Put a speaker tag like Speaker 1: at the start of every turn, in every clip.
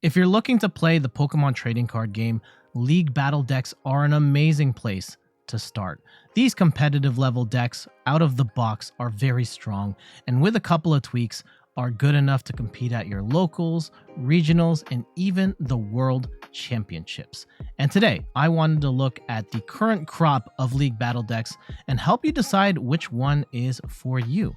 Speaker 1: If you're looking to play the Pokemon trading card game, League Battle decks are an amazing place to start. These competitive level decks out of the box are very strong, and with a couple of tweaks are good enough to compete at your locals, regionals, and even the World Championships. And today, I wanted to look at the current crop of League Battle decks and help you decide which one is for you.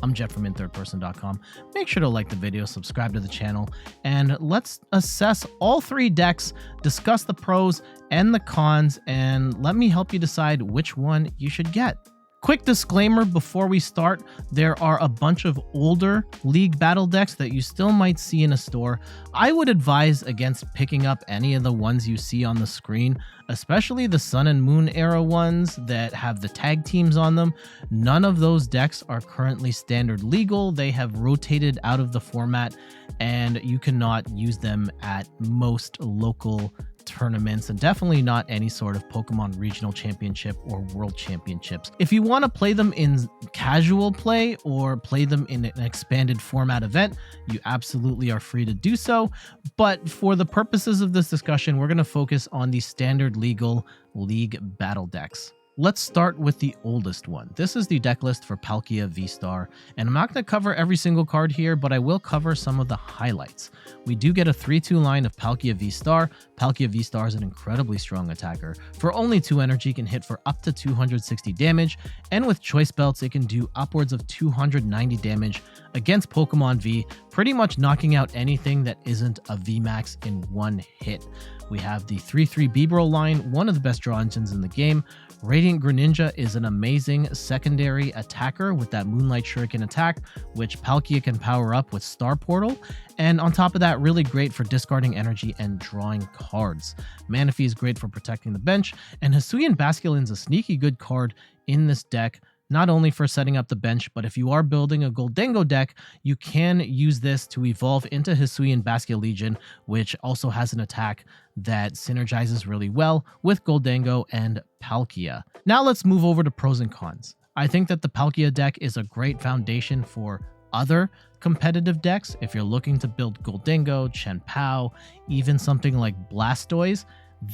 Speaker 1: I'm Jeff from inthirdperson.com. Make sure to like the video, subscribe to the channel, and let's assess all three decks, discuss the pros and the cons, and let me help you decide which one you should get. Quick disclaimer before we start, there are a bunch of older League Battle decks that you still might see in a store. I would advise against picking up any of the ones you see on the screen, especially the Sun and Moon era ones that have the tag teams on them. None of those decks are currently standard legal. They have rotated out of the format and you cannot use them at most local tournaments, and definitely not any sort of Pokemon Regional Championship or World Championships. If you want to play them in casual play or play them in an expanded format event, you absolutely are free to do so. But for the purposes of this discussion, we're going to focus on the standard legal League Battle decks. Let's start with the oldest one. This is the deck list for Palkia VSTAR, and I'm not going to cover every single card here, but I will cover some of the highlights. We do get a 3-2 line of Palkia VSTAR. Palkia VSTAR is an incredibly strong attacker. For only 2 energy, can hit for up to 260 damage, and with choice belts, it can do upwards of 290 damage against Pokemon V, pretty much knocking out anything that isn't a VMAX in one hit. We have the 3-3 Bibro line, one of the best draw engines in the game. Radiant Greninja is an amazing secondary attacker with that Moonlight Shuriken attack, which Palkia can power up with Star Portal. And on top of that, really great for discarding energy and drawing cards. Manaphy is great for protecting the bench, and Hisuian Basculin's a sneaky good card in this deck, not only for setting up the bench, but if you are building a Goldengo deck, you can use this to evolve into Hisuian Basculegion, which also has an attack that synergizes really well with Goldengo and Palkia. Now let's move over to pros and cons. I think that the Palkia deck is a great foundation for other competitive decks. If you're looking to build Goldengo, Chien-Pao, even something like Blastoise,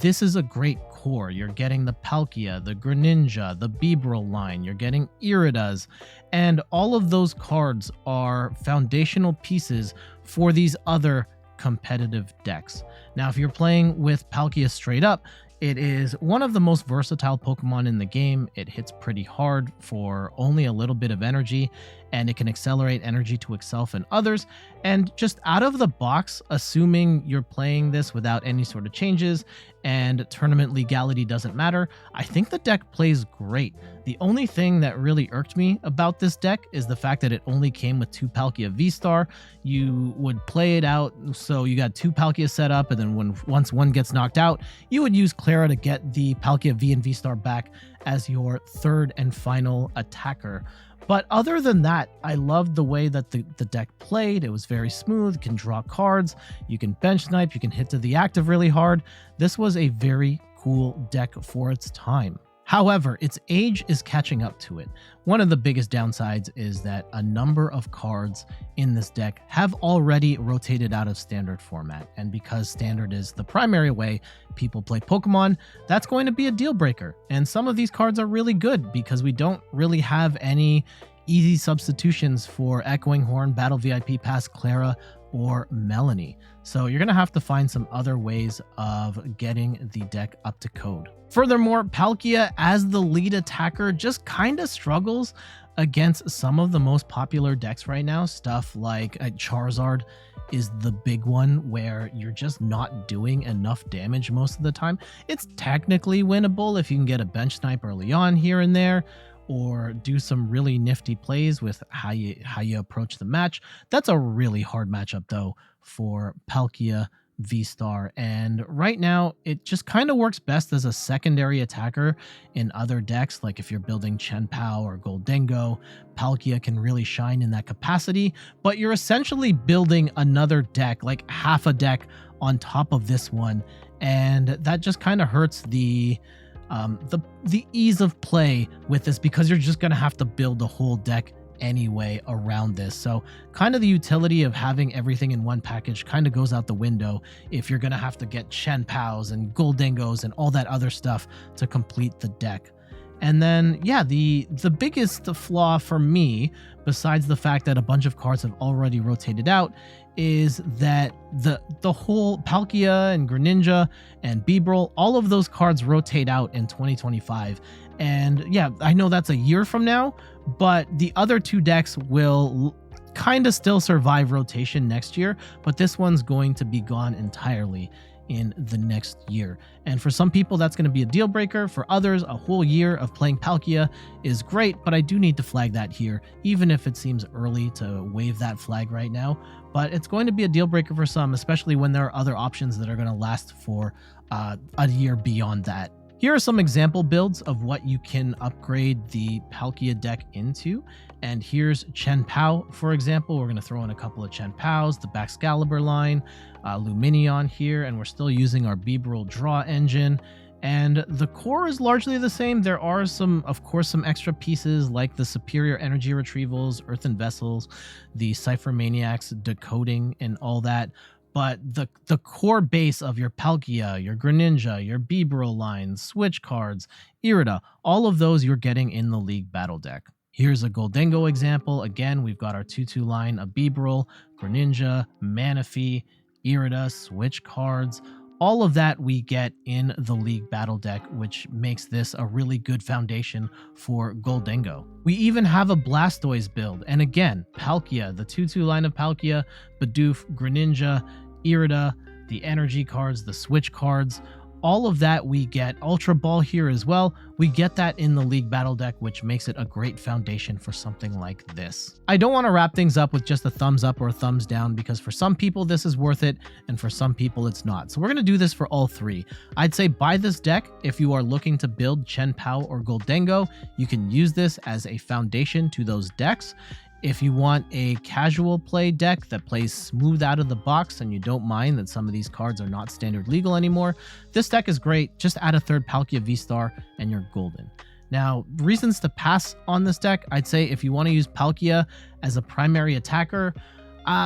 Speaker 1: this is a great core. You're getting the Palkia, the Greninja, the Bibro line, you're getting Iridas, and all of those cards are foundational pieces for these other competitive decks. Now, if you're playing with Palkia straight up, it is one of the most versatile Pokemon in the game. It hits pretty hard for only a little bit of energy, and it can accelerate energy to itself and others. And just out of the box, assuming you're playing this without any sort of changes and tournament legality doesn't matter, I think the deck plays great. The only thing that really irked me about this deck is the fact that it only came with 2 Palkia VSTAR. You would play it out, so you got 2 Palkia set up, and then once one gets knocked out, you would use Clara to get the Palkia V and VSTAR back as your third and final attacker. But other than that, I loved the way that the deck played. It was very smooth, can draw cards, you can bench snipe, you can hit to the active really hard. This was a very cool deck for its time. However, its age is catching up to it. One of the biggest downsides is that a number of cards in this deck have already rotated out of standard format, and because standard is the primary way people play Pokemon, that's going to be a deal breaker. And some of these cards are really good because we don't really have any easy substitutions for Echoing Horn, Battle VIP Pass, Clara, or Melanie. So you're going to have to find some other ways of getting the deck up to code. Furthermore, Palkia as the lead attacker just kind of struggles against some of the most popular decks right now. Stuff like Charizard is the big one where you're just not doing enough damage most of the time. It's technically winnable if you can get a bench snipe early on here and there, or do some really nifty plays with how you approach the match. That's a really hard matchup though for Palkia VSTAR, and right now it just kind of works best as a secondary attacker in other decks. Like if you're building Chien-Pao or Goldengo, Palkia can really shine in that capacity, but you're essentially building another deck, like half a deck on top of this one, and that just kind of hurts the ease of play with this, because you're just going to have to build the whole deck anyway around this. So kind of the utility of having everything in one package kind of goes out the window if you're going to have to get Chen Paos and Goldingos and all that other stuff to complete the deck. And then, yeah, the biggest flaw for me, besides the fact that a bunch of cards have already rotated out, is that the whole Palkia and Greninja and Bibarel, all of those cards rotate out in 2025. And yeah, I know that's a year from now, but the other two decks will kind of still survive rotation next year, but this one's going to be gone entirely in the next year. And for some people, that's going to be a deal breaker. For others, a whole year of playing Palkia is great, but I do need to flag that here, even if it seems early to wave that flag right now. But it's going to be a deal breaker for some, especially when there are other options that are going to last for a year beyond that. Here are some example builds of what you can upgrade the Palkia deck into. And here's Chen Pao, for example. We're going to throw in a couple of Chen Paos, the Baxcalibur line, Lumineon here, and we're still using our Bibarel draw engine. And the core is largely the same. There are some, of course, some extra pieces like the Superior Energy Retrievals, Earthen Vessels, the Cypher Maniacs decoding and all that. But the core base of your Palkia, your Greninja, your Bibarel lines, Switch cards, Irida, all of those you're getting in the League Battle deck. Here's a Goldingo example. Again, we've got our 2/2 line of Bibarel, Greninja, Manaphy, Irida, Switch cards. All of that we get in the League Battle deck, which makes this a really good foundation for Goldingo. We even have a Blastoise build, and again, Palkia, the 2/2 line of Palkia, Bidoof, Greninja, Irida, the energy cards, the Switch cards, all of that we get. Ultra Ball here as well. We get that in the League Battle deck, which makes it a great foundation for something like this. I don't want to wrap things up with just a thumbs up or a thumbs down, because for some people this is worth it and for some people it's not. So we're going to do this for all three. I'd say buy this deck if you are looking to build Chen Pao or Goldingo. You can use this as a foundation to those decks. If you want a casual play deck that plays smooth out of the box and you don't mind that some of these cards are not standard legal anymore, this deck is great. Just add a third Palkia VSTAR and you're golden. Now, reasons to pass on this deck, I'd say if you want to use Palkia as a primary attacker,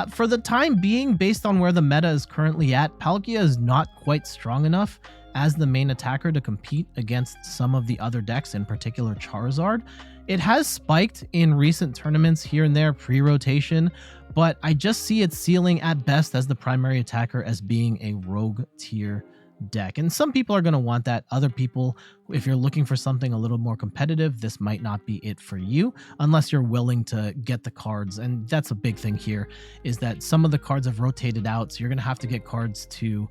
Speaker 1: for the time being, based on where the meta is currently at, Palkia is not quite strong enough as the main attacker to compete against some of the other decks, in particular Charizard. It has spiked in recent tournaments here and there pre-rotation, but I just see its ceiling at best as the primary attacker as being a rogue tier deck. And some people are going to want that. Other people, if you're looking for something a little more competitive, this might not be it for you unless you're willing to get the cards. And that's a big thing here, is that some of the cards have rotated out, so you're going to have to get cards to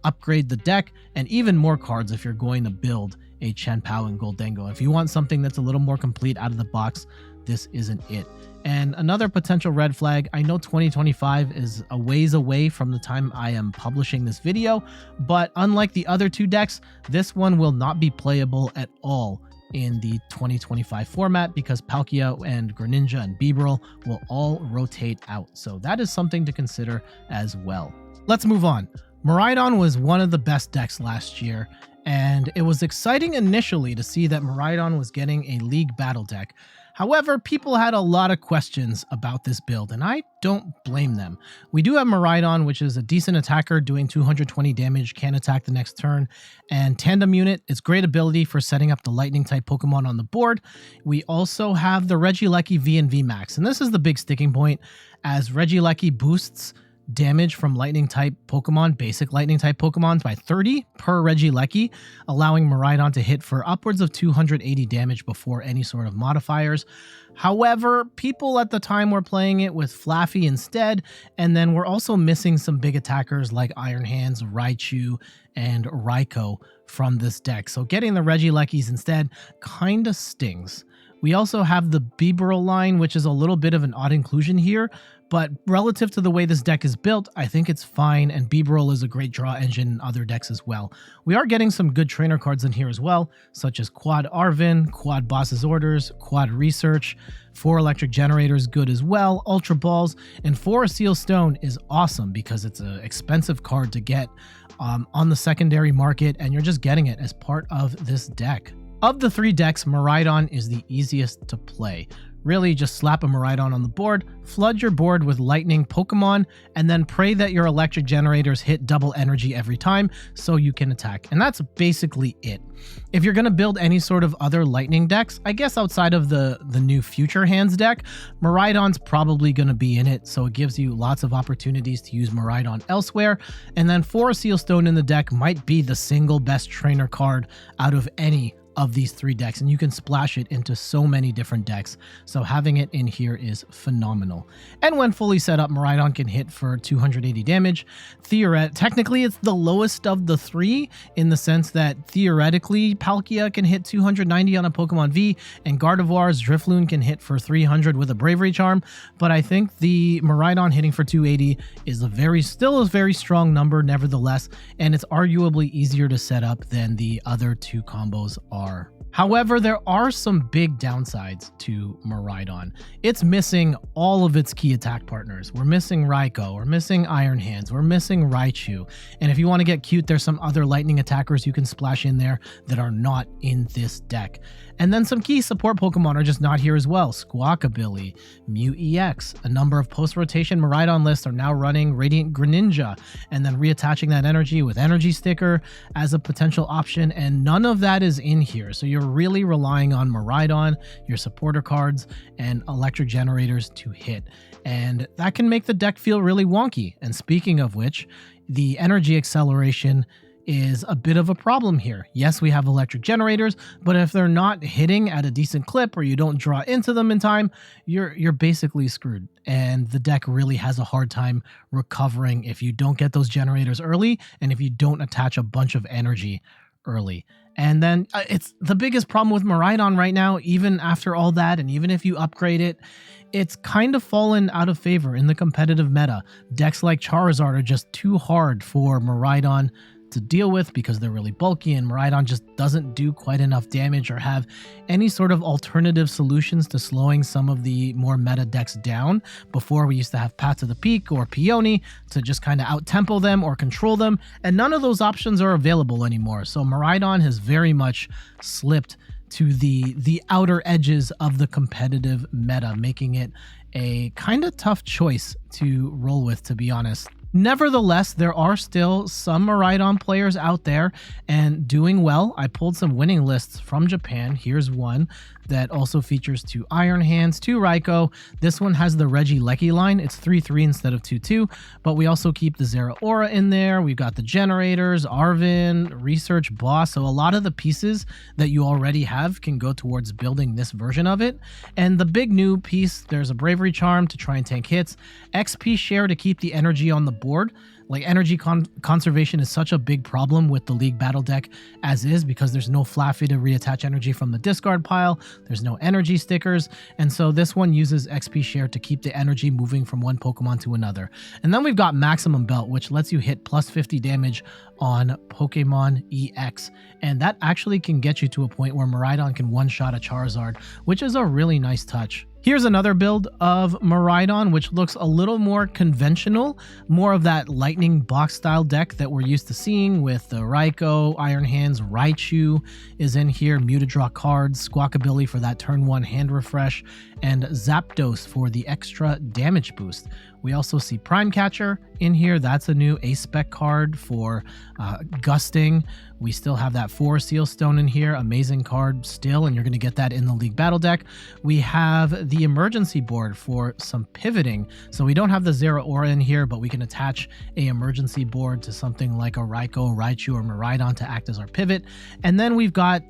Speaker 1: upgrade the deck, and even more cards if you're going to build a Chen Pao and Goldingo. If you want something that's a little more complete out of the box, this isn't it. And another potential red flag, I know 2025 is a ways away from the time I am publishing this video, but unlike the other two decks, this one will not be playable at all in the 2025 format because Palkia and Greninja and Bibarel will all rotate out. So that is something to consider as well. Let's move on. Miraidon was one of the best decks last year, and it was exciting initially to see that Miraidon was getting a League Battle deck. However, people had a lot of questions about this build, and I don't blame them. We do have Miraidon, which is a decent attacker doing 220 damage, can attack the next turn, and Tandem Unit is great ability for setting up the Lightning type Pokemon on the board. We also have the Regieleki V and V Max, and this is the big sticking point, as Regieleki boosts damage from lightning type Pokemon, basic lightning type Pokemon, by 30 per Regieleki, allowing Miraidon to hit for upwards of 280 damage before any sort of modifiers. However, people at the time were playing it with Flaffy instead, and then we're also missing some big attackers like Iron Hands, Raichu, and Raikou from this deck. So getting the Regielekis instead kinda stings. We also have the Bibarel line, which is a little bit of an odd inclusion here, but relative to the way this deck is built, I think it's fine, and Bibarel is a great draw engine in other decks as well. We are getting some good trainer cards in here as well, such as Quad Arven, Quad Boss's Orders, Quad Research, 4 Electric Generators good as well, Ultra Balls, and 4 Seal Stone is awesome because it's an expensive card to get on the secondary market, and you're just getting it as part of this deck. Of the 3 decks, Miraidon is the easiest to play. Really, just slap a Miraidon on the board, flood your board with lightning Pokemon, and then pray that your electric generators hit double energy every time so you can attack. And that's basically it. If you're going to build any sort of other lightning decks, I guess outside of the new Future Hands deck, Miraidon's probably going to be in it, so it gives you lots of opportunities to use Miraidon elsewhere. And then Forest Seal Stone in the deck might be the single best trainer card out of any of these 3 decks, and you can splash it into so many different decks, so having it in here is phenomenal. And when fully set up, Miraidon can hit for 280 damage. Technically it's the lowest of the 3 in the sense that theoretically Palkia can hit 290 on a Pokemon V, and Gardevoir's Drifloon can hit for 300 with a Bravery Charm, but I think the Miraidon hitting for 280 is still a very strong number nevertheless, and it's arguably easier to set up than the other 2 combos are. However, there are some big downsides to Miraidon. It's missing all of its key attack partners. We're missing Raikou, we're missing Iron Hands, we're missing Raichu. And if you want to get cute, there's some other lightning attackers you can splash in there that are not in this deck. And then some key support Pokemon are just not here as well. Squawkabilly, Mew EX, a number of post-rotation Miraidon lists are now running Radiant Greninja, and then reattaching that energy with Energy Sticker as a potential option, and none of that is in here. So you're really relying on Miraidon, your supporter cards, and electric generators to hit. And that can make the deck feel really wonky. And speaking of which, the energy acceleration is a bit of a problem here. Yes, we have electric generators, but if they're not hitting at a decent clip or you don't draw into them in time, you're basically screwed. And the deck really has a hard time recovering if you don't get those generators early and if you don't attach a bunch of energy early. And then it's the biggest problem with Miraidon right now, even after all that, and even if you upgrade it, it's kind of fallen out of favor in the competitive meta. Decks like Charizard are just too hard for Miraidon to deal with because they're really bulky, and Miraidon just doesn't do quite enough damage or have any sort of alternative solutions to slowing some of the more meta decks down. Before, we used to have Path to the Peak or Peony to just kind of out-tempo them or control them, and none of those options are available anymore. So Miraidon has very much slipped to the outer edges of the competitive meta, making it a kind of tough choice to roll with, to be honest. Nevertheless, there are still some Miraidon players out there and doing well. I pulled some winning lists from Japan. Here's one that also features 2 Iron Hands, 2 Raikou. This one has the Regieleki line. It's 3-3 instead of 2-2, but we also keep the Zeraora in there. We've got the generators, Arven, Research Boss. So a lot of the pieces that you already have can go towards building this version of it. And the big new piece, there's a Bravery Charm to try and tank hits, XP Share to keep the energy on the board. Like, energy conservation is such a big problem with the League Battle deck as is, because there's no Flaffy to reattach energy from the discard pile, there's no energy stickers, and so this one uses XP Share to keep the energy moving from one Pokemon to another. And then we've got Maximum Belt, which lets you hit plus 50 damage on Pokemon EX, and that actually can get you to a point where Miraidon can one-shot a Charizard, which is a really nice touch. Here's another build of Miraidon, which looks a little more conventional, more of that lightning box style deck that we're used to seeing with the Raikou, Iron Hands, Raichu is in here, Mew to draw cards, Squawkabilly for that turn 1 hand refresh, and Zapdos for the extra damage boost. We also see Prime Catcher in here. That's a new A-Spec card for gusting. We still have that Forest Seal Stone in here. Amazing card still, and you're going to get that in the League Battle deck. We have the emergency board for some pivoting. So we don't have the Zeraora in here, but we can attach a emergency board to something like a Raikou, Raichu, or Miraidon to act as our pivot. And then we've got,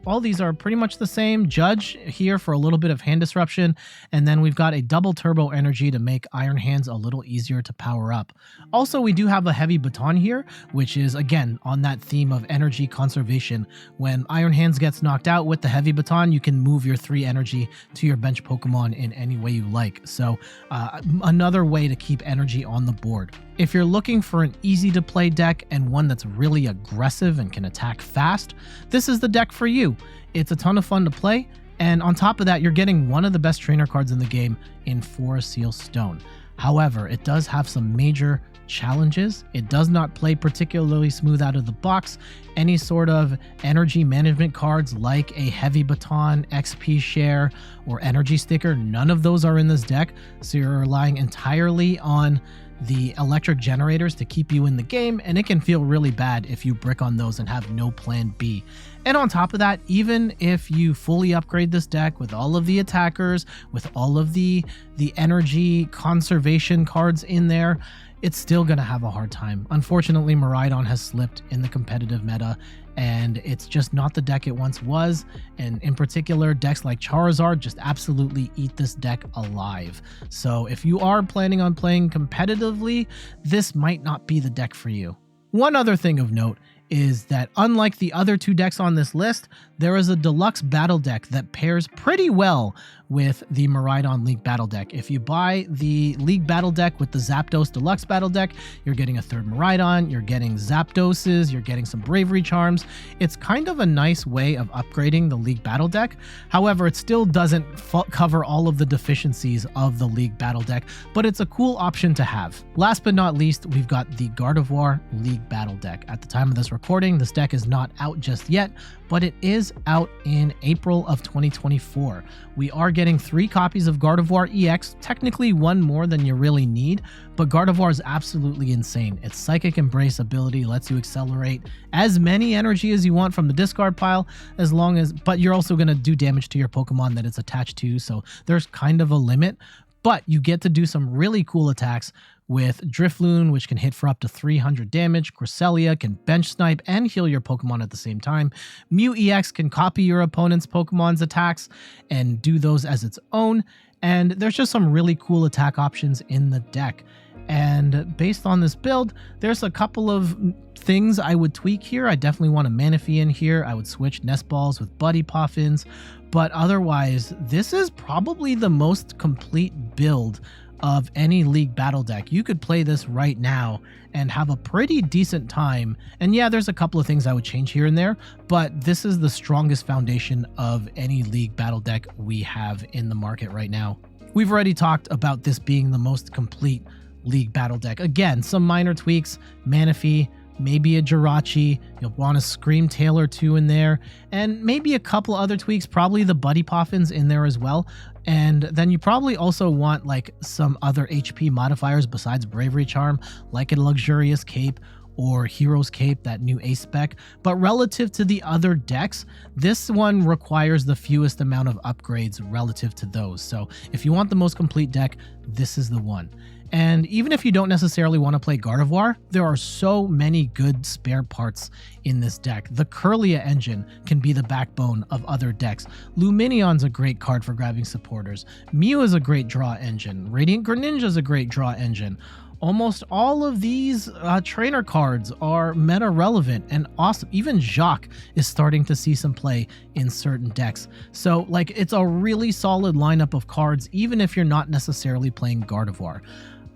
Speaker 1: all these are pretty much the same. Judge here for a little bit of hand disruption. And then we've got a double turbo energy to make Iron Hands a little easier to power up. Also, we do have a heavy baton here, which is again on that theme of energy conservation. When Iron Hands gets knocked out with the heavy baton, you can move your 3 energy to your bench Pokemon in any way you like. So another way to keep energy on the board. If you're looking for an easy to play deck and one that's really aggressive and can attack fast, this is the deck for you. It's a ton of fun to play, and on top of that, you're getting one of the best trainer cards in the game in Forest Seal Stone. However, it does have some major challenges. It does not play particularly smooth out of the box. Any sort of energy management cards like a heavy baton, XP share, or energy sticker, none of those are in this deck. So you're relying entirely on the electric generators to keep you in the game, and it can feel really bad if you brick on those and have no plan B. And on top of that, even if you fully upgrade this deck with all of the attackers, with all of the energy conservation cards in there, it's still going to have a hard time. Unfortunately, Miraidon has slipped in the competitive meta, and it's just not the deck it once was. And in particular, decks like Charizard just absolutely eat this deck alive. So if you are planning on playing competitively, this might not be the deck for you. One other thing of note is that unlike the other two decks on this list, there is a deluxe battle deck that pairs pretty well with the Miraidon League Battle Deck. If you buy the League Battle Deck with the Zapdos Deluxe Battle Deck, you're getting a third Miraidon, you're getting Zapdoses, you're getting some Bravery Charms. It's kind of a nice way of upgrading the League Battle Deck. However, it still doesn't cover all of the deficiencies of the League Battle Deck, but it's a cool option to have. Last but not least, we've got the Gardevoir League Battle Deck. At the time of this recording, this deck is not out just yet, but it is out in April of 2024. We are getting 3 copies of Gardevoir EX, technically one more than you really need, but Gardevoir is absolutely insane. Its Psychic Embrace ability lets you accelerate as many energy as you want from the discard pile, but you're also going to do damage to your Pokemon that it's attached to, so there's kind of a limit. But you get to do some really cool attacks with Drifloon, which can hit for up to 300 damage. Cresselia can bench snipe and heal your Pokemon at the same time. Mew EX can copy your opponent's Pokemon's attacks and do those as its own. And there's just some really cool attack options in the deck. And based on this build, there's a couple of things I would tweak here. I definitely want a Manaphy in here. I would switch Nest Balls with Buddy Poffins. But otherwise, this is probably the most complete build of any League Battle deck. You could play this right now and have a pretty decent time. And yeah, there's a couple of things I would change here and there, but this is the strongest foundation of any League Battle deck we have in the market right now. We've already talked about this being the most complete League Battle deck. Again, some minor tweaks, Manaphy, maybe a Jirachi, you'll want a Scream Tail or 2 in there, and maybe a couple other tweaks, probably the Buddy Poffins in there as well. And then you probably also want like some other HP modifiers besides Bravery Charm, like a Luxurious Cape or Hero's Cape, that new ace spec. But relative to the other decks, this one requires the fewest amount of upgrades relative to those. So if you want the most complete deck, this is the one. And even if you don't necessarily want to play Gardevoir, there are so many good spare parts in this deck. The Kirlia engine can be the backbone of other decks. Luminion's a great card for grabbing supporters. Mew is a great draw engine. Radiant Greninja is a great draw engine. Almost all of these trainer cards are meta relevant and awesome. Even Jacques is starting to see some play in certain decks. So like, it's a really solid lineup of cards, even if you're not necessarily playing Gardevoir.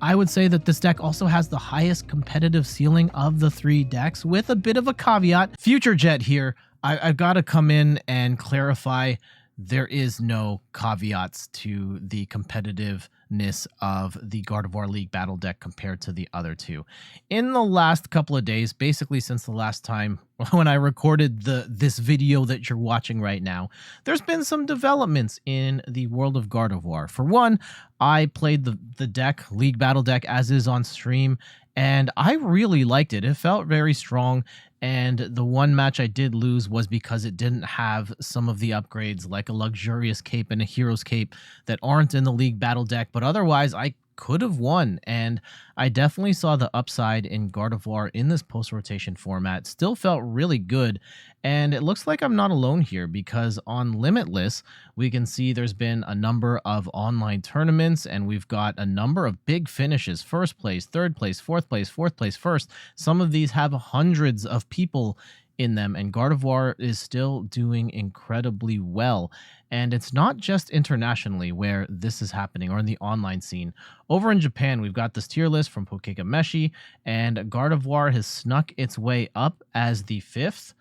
Speaker 1: I would say that this deck also has the highest competitive ceiling of the 3 decks, with a bit of a caveat. Future Jet here, I've got to come in and clarify there is no caveats to the competitiveness of the Gardevoir League Battle deck compared to the other 2. In the last couple of days, basically since the last time when I recorded this video that you're watching right now, there's been some developments in the world of Gardevoir. For one, I played the deck, League Battle deck, as is on stream, and I really liked it. It felt very strong. And the one match I did lose was because it didn't have some of the upgrades like a Luxurious Cape and a Hero's Cape that aren't in the League Battle deck, but otherwise I could have won. And I definitely saw the upside in Gardevoir in this post-rotation format. Still felt really good. And it looks like I'm not alone here, because on Limitless, we can see there's been a number of online tournaments, and we've got a number of big finishes: first place, third place, fourth place, first. Some of these have hundreds of people in them, and Gardevoir is still doing incredibly well. And it's not just internationally where this is happening, or in the online scene. Over in Japan, we've got this tier list from Pokega Meshi, and Gardevoir has snuck its way up as the 5th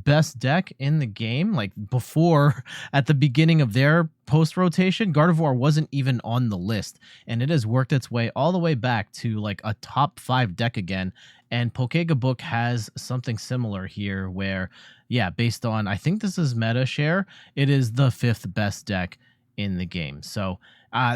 Speaker 1: best deck in the game. Like before, at the beginning of their post rotation, Gardevoir wasn't even on the list, and it has worked its way all the way back to like a top 5 deck again. And Pokébook has something similar here where, yeah, based on, I think this is meta share, it is the 5th best deck in the game. So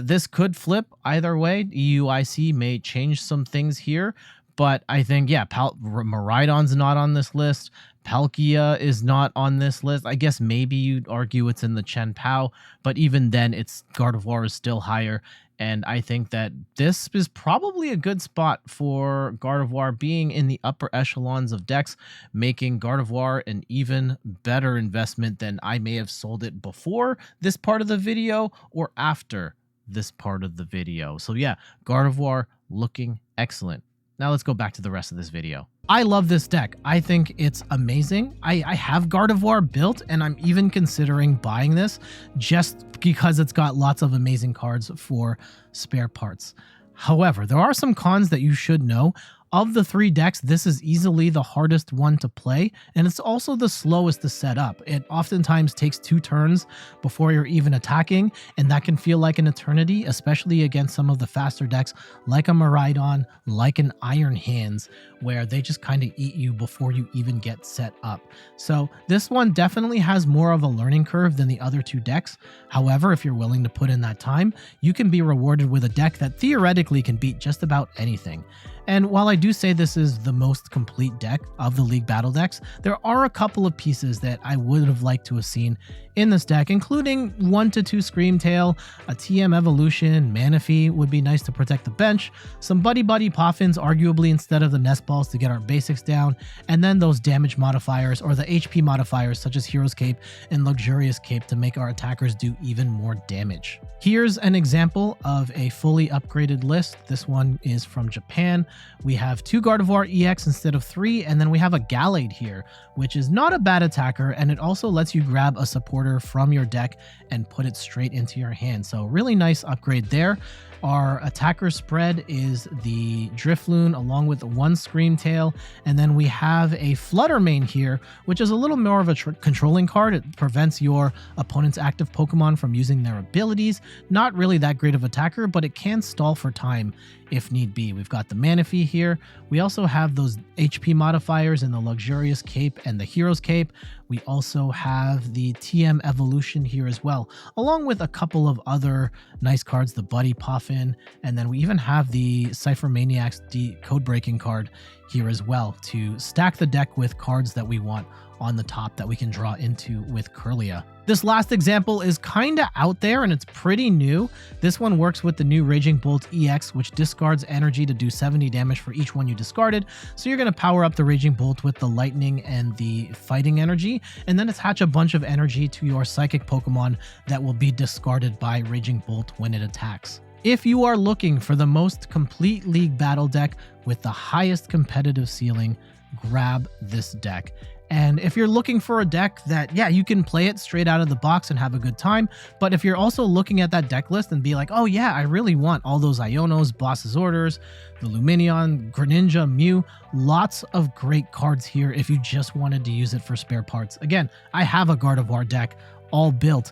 Speaker 1: this could flip either way. EUIC may change some things here, but I think, yeah, Miraidon's not on this list. Palkia is not on this list. I guess maybe you'd argue it's in the Chen Pao, but even then, it's Gardevoir is still higher. And I think that this is probably a good spot for Gardevoir being in the upper echelons of decks, making Gardevoir an even better investment than I may have sold it before this part of the video or after this part of the video. So yeah, Gardevoir looking excellent. Now let's go back to the rest of this video. I love this deck. I think it's amazing. I have Gardevoir built, and I'm even considering buying this just because it's got lots of amazing cards for spare parts. However, there are some cons that you should know. Of the 3 decks, this is easily the hardest one to play, and it's also the slowest to set up. It oftentimes takes 2 turns before you're even attacking, and that can feel like an eternity, especially against some of the faster decks like a Miraidon, like an Iron Hands, where they just kind of eat you before you even get set up. So this one definitely has more of a learning curve than the other 2 decks. However, if you're willing to put in that time, you can be rewarded with a deck that theoretically can beat just about anything. And while I do say this is the most complete deck of the League Battle decks, there are a couple of pieces that I would have liked to have seen in this deck, including 1 to 2 Screamtail, a TM Evolution, Manaphy would be nice to protect the bench, some Buddy Poffins arguably instead of the Nest Balls to get our basics down, and then those damage modifiers or the HP modifiers such as Hero's Cape and Luxurious Cape to make our attackers do even more damage. Here's an example of a fully upgraded list. This one is from Japan. We have 2 Gardevoir EX instead of 3, and then we have a Gallade here, which is not a bad attacker, and it also lets you grab a supporter from your deck and put it straight into your hand. So really nice upgrade there. Our attacker spread is the Drifloon along with 1 Screamtail, and then we have a Fluttermane here, which is a little more of a controlling card. It prevents your opponent's active Pokemon from using their abilities. Not really that great of attacker, but it can stall for time if need be. We've got the Manaphy here. We also have those HP modifiers in the Luxurious Cape and the Hero's Cape. We also have the TM Evolution here as well, along with a couple of other nice cards, the Buddy Poffin, and then we even have the Cypher Maniac's code breaking card here as well to stack the deck with cards that we want on the top that we can draw into with Kirlia. This last example is kinda out there and it's pretty new. This one works with the new Raging Bolt EX, which discards energy to do 70 damage for each one you discarded. So you're gonna power up the Raging Bolt with the lightning and the fighting energy, and then attach a bunch of energy to your psychic Pokemon that will be discarded by Raging Bolt when it attacks. If you are looking for the most complete League Battle deck with the highest competitive ceiling, grab this deck. And if you're looking for a deck that, yeah, you can play it straight out of the box and have a good time, but if you're also looking at that deck list and be like, oh yeah, I really want all those Ionos, Boss's Orders, the Lumineon, Greninja, Mew, lots of great cards here if you just wanted to use it for spare parts. Again, I have a Gardevoir deck all built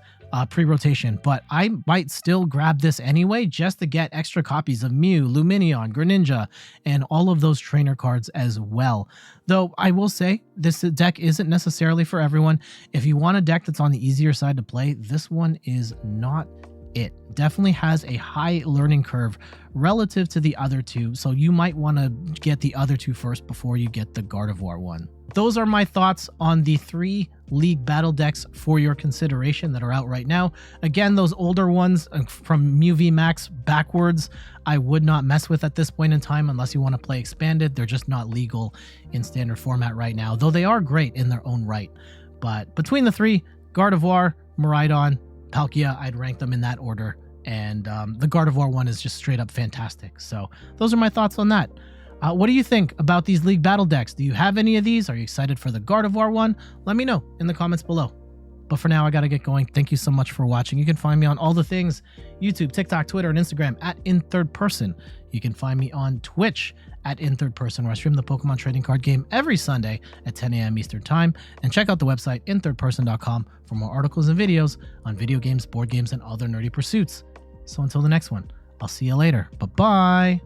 Speaker 1: pre-rotation, but I might still grab this anyway just to get extra copies of Mew, Lumineon, Greninja, and all of those trainer cards as well. Though I will say this deck isn't necessarily for everyone. If you want a deck that's on the easier side to play, this one is not it. Definitely has a high learning curve relative to the other 2, so you might want to get the other 2 first before you get the Gardevoir one. Those are my thoughts on the 3 League Battle decks for your consideration that are out right now. Again, those older ones from Mew VMAX backwards, I would not mess with at this point in time unless you want to play expanded. They're just not legal in standard format right now, though they are great in their own right. But between the 3, Gardevoir, Miraidon, Palkia, I'd rank them in that order. And the Gardevoir one is just straight up fantastic. So those are my thoughts on that. What do you think about these League Battle decks? Do you have any of these? Are you excited for the Gardevoir one? Let me know in the comments below. But for now, I got to get going. Thank you so much for watching. You can find me on all the things: YouTube, TikTok, Twitter, and Instagram at In Third Person. You can find me on Twitch at In Third Person, where I stream the Pokemon trading card game every Sunday at 10 a.m. Eastern Time. And check out the website inthirdperson.com for more articles and videos on video games, board games, and other nerdy pursuits. So until the next one, I'll see you later. Bye-bye.